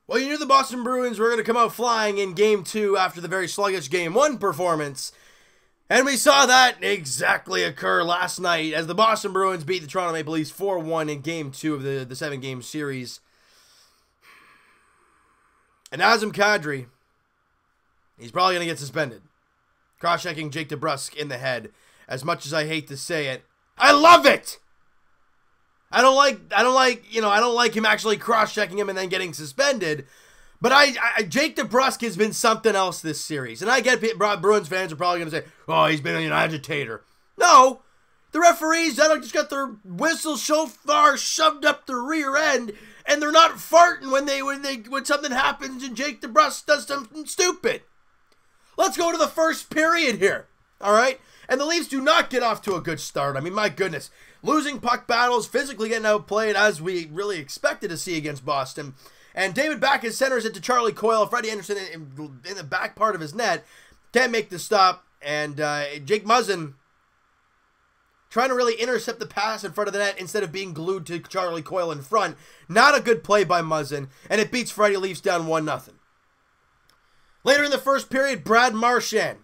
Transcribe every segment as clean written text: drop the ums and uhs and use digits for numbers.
Well, you knew the Boston Bruins were going to come out flying in Game 2 after the very sluggish Game 1 performance. And we saw that exactly occur last night as the Boston Bruins beat the Toronto Maple Leafs 4-1 in Game 2 of the 7-game series. And Nazem Kadri, he's probably going to get suspended. Cross-checking Jake DeBrusk in the head. As much as I hate to say it, I love it! I don't like him actually cross-checking him and then getting suspended. But Jake DeBrusk has been something else this series. And I get Bruins fans are probably going to say, oh, he's been an agitator. No. The referees just got their whistle so far shoved up their rear end, and they're not farting when something happens and Jake DeBrusk does something stupid. Let's go to the first period here. All right? And the Leafs do not get off to a good start. I mean, my goodness. Losing puck battles, physically getting outplayed as we really expected to see against Boston. And David Backes centers it to Charlie Coyle. Freddie Anderson in the back part of his net. Can't make the stop. And Jake Muzzin trying to really intercept the pass in front of the net instead of being glued to Charlie Coyle in front. Not a good play by Muzzin. And it beats Freddie. Leafs down 1-0. Later in the first period, Brad Marchand.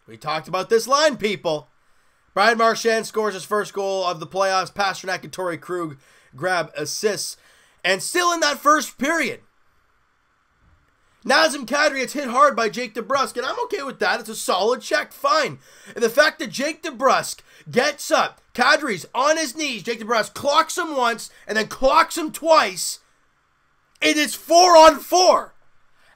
We talked about this line, people. Brad Marchand scores his first goal of the playoffs. Pasternak and Torrey Krug grab assists. And still in that first period, Nazem Kadri gets hit hard by Jake DeBrusk, and I'm okay with that. It's a solid check, fine. And the fact that Jake DeBrusk gets up, Kadri's on his knees, Jake DeBrusk clocks him once, and then clocks him twice, it is 4-on-4.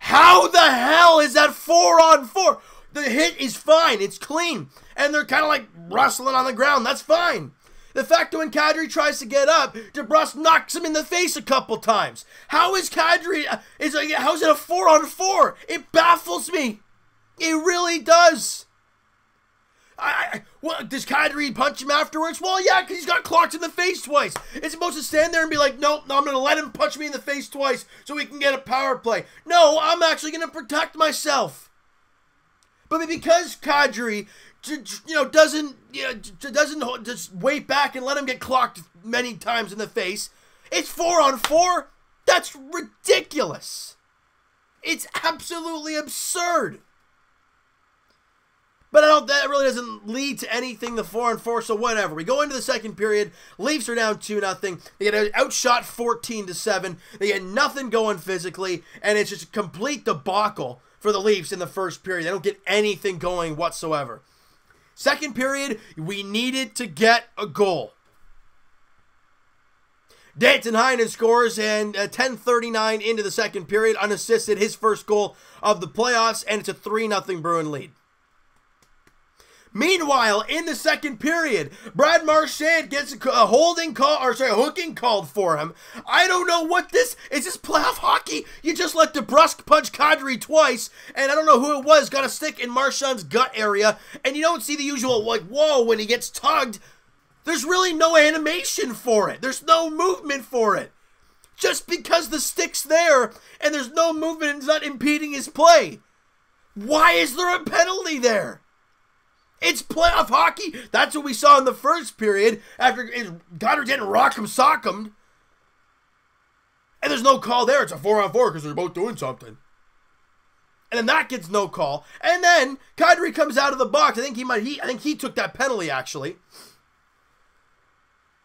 How the hell is that 4-on-4? The hit is fine. It's clean. And they're kind of like rustling on the ground. That's fine. The fact that when Kadri tries to get up, DeBrusk knocks him in the face a couple times. How is Kadri... How is it a 4-on-4? It baffles me. It really does. Well, does Kadri punch him afterwards? Well, yeah, because he's got clocked in the face twice. It's supposed to stand there and be like, nope, no, I'm going to let him punch me in the face twice so we can get a power play. No, I'm actually going to protect myself. But because Kadri, doesn't just wait back and let him get clocked many times in the face, it's 4-on-4. That's ridiculous. It's absolutely absurd. But that really doesn't lead to anything, the 4-on-4, so whatever. We go into the second period. Leafs are down 2-0. They get outshot 14-7. They get nothing going physically, and it's just a complete debacle for the Leafs in the first period. They don't get anything going whatsoever. Second period, we needed to get a goal. Danton Heinen scores, and 10:39 into the second period, unassisted, his first goal of the playoffs, and it's a 3-0 Bruin lead. Meanwhile, in the second period, Brad Marchand gets a hooking called for him. I don't know what this is. This playoff hockey? You just let DeBrusk punch Kadri twice, and I don't know who it was, got a stick in Marchand's gut area, and you don't see the usual, like, whoa, when he gets tugged. There's really no animation for it. There's no movement for it. Just because the stick's there, and there's no movement and it's not impeding his play. Why is there a penalty there? It's playoff hockey. That's what we saw in the first period after Goddard didn't rock him, sock him. And there's no call there. It's a 4-on-4 because they're both doing something. And then that gets no call. And then Kadri comes out of the box. I think he took that penalty, actually.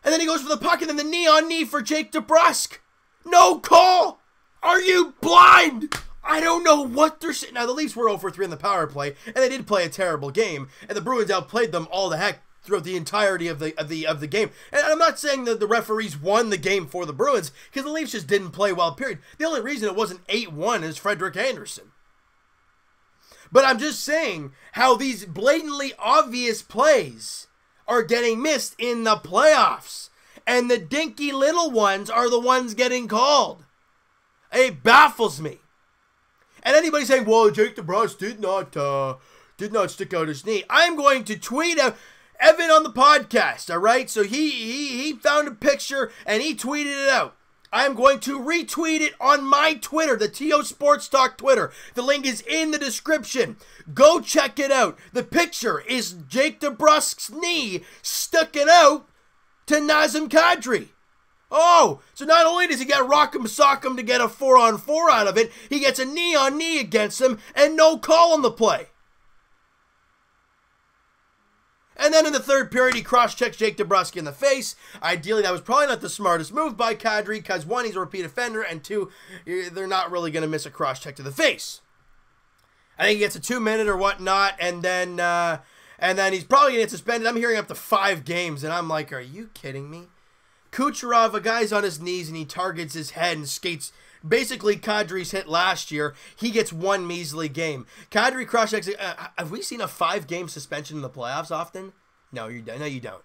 And then he goes for the puck and then the knee-on-knee for Jake DeBrusk. No call. Are you blind? I don't know what they're saying. Now, the Leafs were 0-for-3 in the power play, and they did play a terrible game, and the Bruins outplayed them all the heck throughout the entirety of the game. And I'm not saying that the referees won the game for the Bruins, because the Leafs just didn't play well, period. The only reason it wasn't 8-1 is Frederik Andersen. But I'm just saying how these blatantly obvious plays are getting missed in the playoffs, and the dinky little ones are the ones getting called. It baffles me. And anybody saying, well, Jake DeBrusk did not stick out his knee. I'm going to tweet out Evan on the podcast, all right? So he found a picture and he tweeted it out. I'm going to retweet it on my Twitter, the TO Sports Talk Twitter. The link is in the description. Go check it out. The picture is Jake DeBrusk's knee sticking out to Nazem Kadri. Oh, so not only does he get rock'em sock'em to get a 4-on-4 out of it, he gets a knee-on-knee against him and no call on the play. And then in the third period, he cross-checks Jake DeBrusk in the face. Ideally, that was probably not the smartest move by Kadri because, one, he's a repeat offender, and two, they're not really going to miss a cross-check to the face. I think he gets a 2-minute or whatnot, and then he's probably going to get suspended. I'm hearing up to 5 games, and I'm like, are you kidding me? Kucherov, a guy's on his knees, and he targets his head and skates. Basically, Kadri's hit last year. He gets 1 measly game. Kadri cross-checks. Have we seen a 5-game suspension in the playoffs often? No, you don't.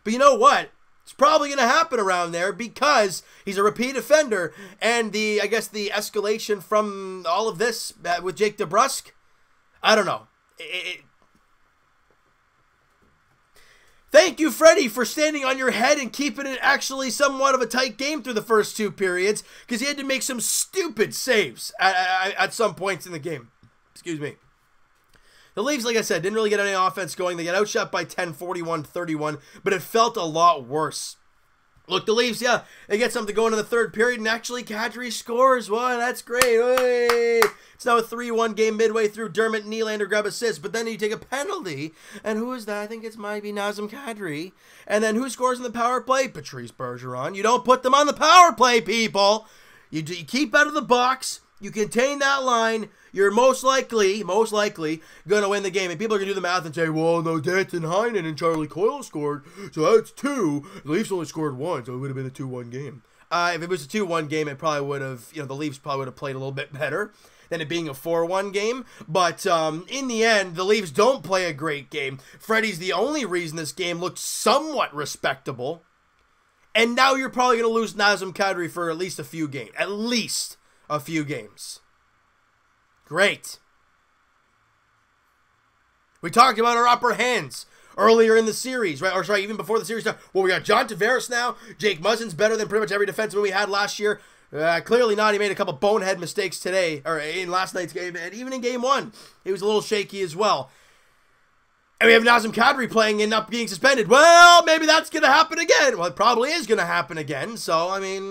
But you know what? It's probably going to happen around there because he's a repeat offender. And I guess the escalation from all of this with Jake DeBrusk, I don't know. Thank you, Freddie, for standing on your head and keeping it actually somewhat of a tight game through the first 2 periods because he had to make some stupid saves at some points in the game. Excuse me. The Leafs, like I said, didn't really get any offense going. They got outshot by 10, 41-31, but it felt a lot worse. Look, the Leafs, yeah, they get something going in the third period, and actually Kadri scores. Well, that's great. Hey! It's now a 3-1 game midway through. Dermott and Nylander grab assists, but then you take a penalty, and who is that? I think it might be Nazem Kadri. And then who scores in the power play? Patrice Bergeron. You don't put them on the power play, people. You keep out of the box. You contain that line. You're most likely going to win the game. And people are going to do the math and say, well, no, Danton Heinen and Charlie Coyle scored, so that's 2. The Leafs only scored 1, so it would have been a 2-1 game. If it was a 2-1 game, it probably would have, the Leafs probably would have played a little bit better than it being a 4-1 game. But in the end, the Leafs don't play a great game. Freddie's the only reason this game looked somewhat respectable. And now you're probably going to lose Nazem Kadri for at least a few games. At least a few games. Great. We talked about our upper hands earlier in the series, right? Or sorry, even before the series started. Well, we got John Tavares now. Jake Muzzin's better than pretty much every defenseman we had last year. Clearly not. He made a couple bonehead mistakes today, or in last night's game, and even in game 1, he was a little shaky as well. And we have Nazem Kadri playing and not being suspended. Well, maybe that's going to happen again. Well, it probably is going to happen again. So, I mean,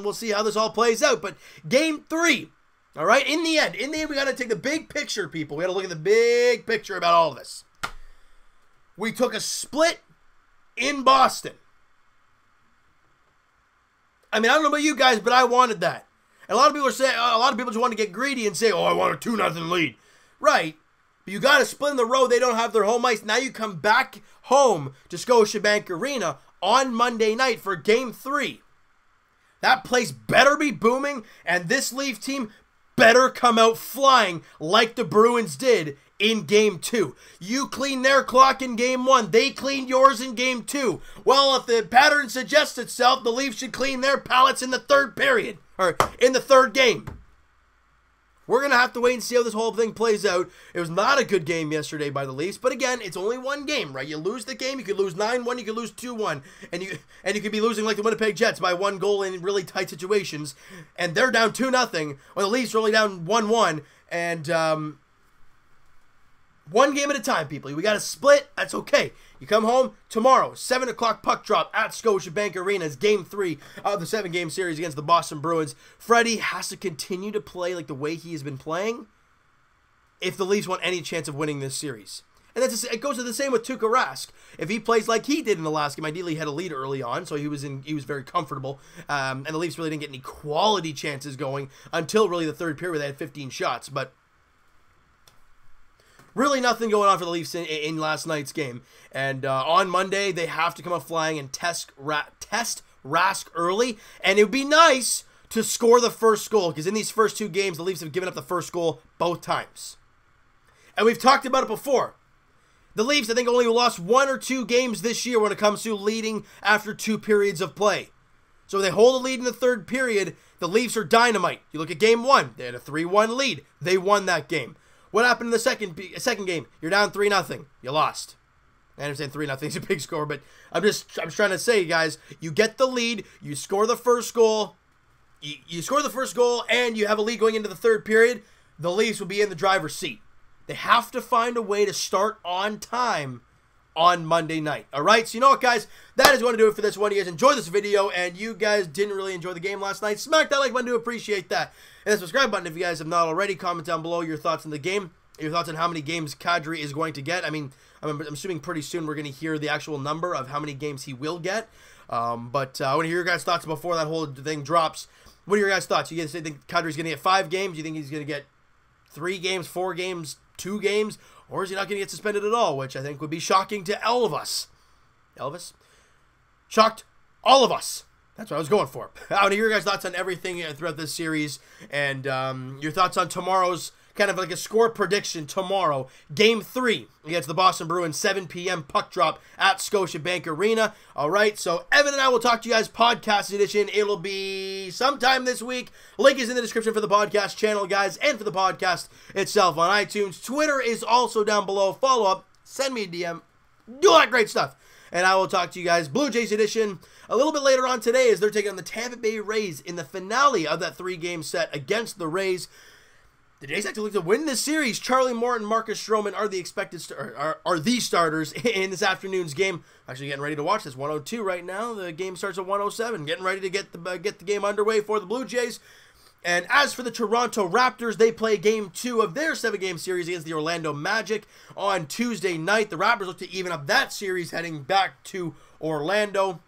we'll see how this all plays out. But game 3, all right, in the end, we got to take the big picture, people. We got to look at the big picture about all of this. We took a split in Boston. I mean, I don't know about you guys, but I wanted that. And a lot of people just want to get greedy and say, oh, I want a 2-0 lead. Right. But you got to split in the road. They don't have their home ice. Now you come back home to Scotiabank Arena on Monday night for game 3. That place better be booming, and this Leaf team better come out flying like the Bruins did in game 2. You clean their clock in game 1. They cleaned yours in game 2. Well, if the pattern suggests itself, the Leafs should clean their pallets in the third period, or in the third game. We're going to have to wait and see how this whole thing plays out. It was not a good game yesterday by the Leafs, but again, it's only one game, right? You lose the game, you could lose 9-1, you could lose 2-1, and you could be losing like the Winnipeg Jets by 1 goal in really tight situations, and they're down 2-0, while the Leafs are only down 1-1, and one game at a time, people. We got to split. That's okay. You come home tomorrow, 7 o'clock puck drop at Scotiabank Arena. It's game 3 of the 7-game series against the Boston Bruins. Freddie has to continue to play like the way he has been playing if the Leafs want any chance of winning this series. And it goes to the same with Tuukka Rask. If he plays like he did in the last game, ideally he had a lead early on, so he was very comfortable. And the Leafs really didn't get any quality chances going until really the third period where they had 15 shots. But really nothing going on for the Leafs in last night's game. And on Monday, they have to come up flying and test Rask early. And it would be nice to score the first goal, because in these first 2 games, the Leafs have given up the first goal both times. And we've talked about it before. The Leafs, I think, only lost 1 or 2 games this year when it comes to leading after 2 periods of play. So they hold a lead in the third period. The Leafs are dynamite. You look at game 1, they had a 3-1 lead. They won that game. What happened in the second game? You're down 3-0. You lost. I understand 3-0 is a big score, but I'm just trying to say, guys, you get the lead, you score the first goal, you score the first goal, and you have a lead going into the third period, the Leafs will be in the driver's seat. They have to find a way to start on time on Monday night. All right, so you know what, guys? That is going to do it for this one. You guys enjoyed this video, and you guys didn't really enjoy the game last night. Smack that like button to appreciate that. And the subscribe button if you guys have not already. Comment down below your thoughts on the game, your thoughts on how many games Kadri is going to get. I mean, I'm assuming pretty soon we're going to hear the actual number of how many games he will get. But I want to hear your guys' thoughts before that whole thing drops. What are your guys' thoughts? You guys think Kadri's going to get 5 games? You think he's going to get 3 games, 4 games, 2 games? Or is he not going to get suspended at all? Which I think would be shocking to all of us. Elvis? Shocked all of us. That's what I was going for. I want to hear your guys' thoughts on everything throughout this series. And your thoughts on tomorrow's kind of like a score prediction tomorrow. Game 3 against the Boston Bruins, 7 p.m. puck drop at Scotiabank Arena. All right, so Evan and I will talk to you guys podcast edition. It'll be sometime this week. Link is in the description for the podcast channel, guys, and for the podcast itself on iTunes. Twitter is also down below. Follow up, send me a DM, do all that great stuff. And I will talk to you guys Blue Jays edition a little bit later on today as they're taking on the Tampa Bay Rays in the finale of that 3-game set against the Rays. The Jays actually look to win this series. Charlie Morton, Marcus Stroman are the expected are the starters in this afternoon's game. Actually, getting ready to watch this. 102 right now. The game starts at 107. Getting ready to get the game underway for the Blue Jays. And as for the Toronto Raptors, they play Game 2 of their 7-game series against the Orlando Magic on Tuesday night. The Raptors look to even up that series heading back to Orlando.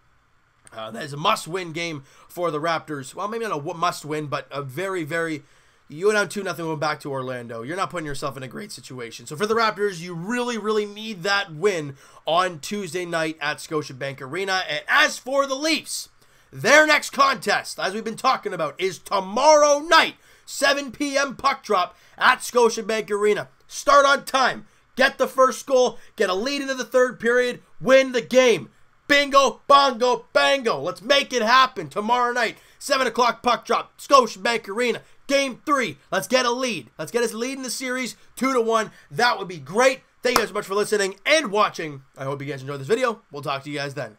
That is a must-win game for the Raptors. Well, maybe not a must-win, but a very, very... You go down 2-0 going back to Orlando. You're not putting yourself in a great situation. So for the Raptors, you really, really need that win on Tuesday night at Scotiabank Arena. And as for the Leafs, their next contest, as we've been talking about, is tomorrow night, 7 p.m. puck drop at Scotiabank Arena. Start on time. Get the first goal. Get a lead into the third period. Win the game. Bingo, bongo, bango. Let's make it happen tomorrow night. 7 o'clock puck drop, Scotiabank Arena. Game 3. Let's get a lead. Let's get us a lead in the series, 2-1. That would be great. Thank you guys so much for listening and watching. I hope you guys enjoyed this video. We'll talk to you guys then.